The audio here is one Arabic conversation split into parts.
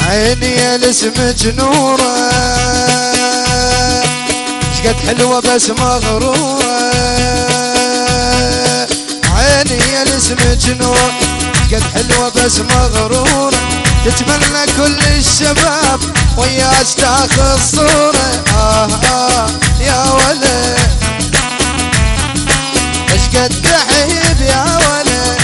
عيني يا لسمك نوره شقد حلوة بس مغرورة عيني يا لسمك نور شقد حلوة بس مغرورة تتمنى كل الشباب وياك تاخذ صورة يا ولد اشقد تحب يا ولد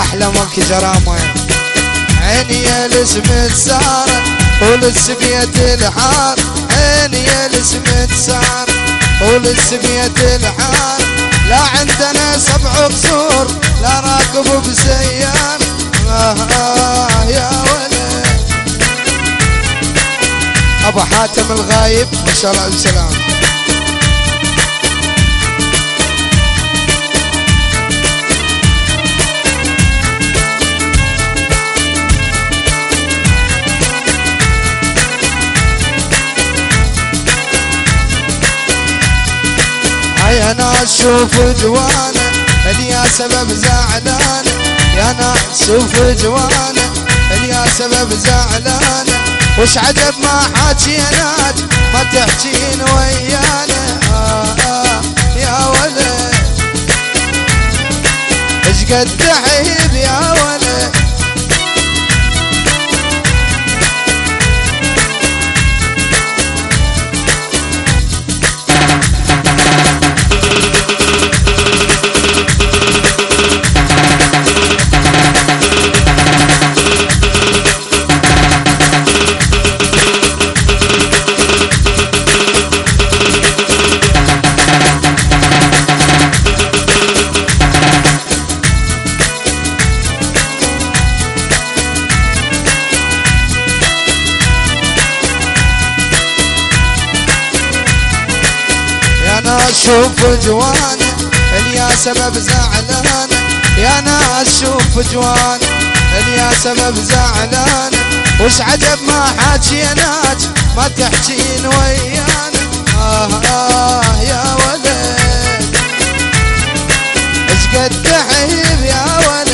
احلى منك جرامه عيني يا لسمة سارة ولسبية الحار عيني يا لسمة سارة ولسبية الحار لا عندنا 7 قصور لا راكب بسيار يا ولد ابو حاتم الغايب ما شاء الله السلام يا ناس شوف جوانا اليا سبب زعلانه يا ناس شوف جوانا اليا سبب زعلانه وش عجب ما حاجيناك ما تحجين ويانا يا ولد ايش قد تحب يا ولد شوف جوانا اليا سبب زعلانه يا ناس شوف جوانا اليا سبب زعلانه وش عجب ما حاجيناك ما تحجين ويانا يا ولد ايش قد تحب يا ولد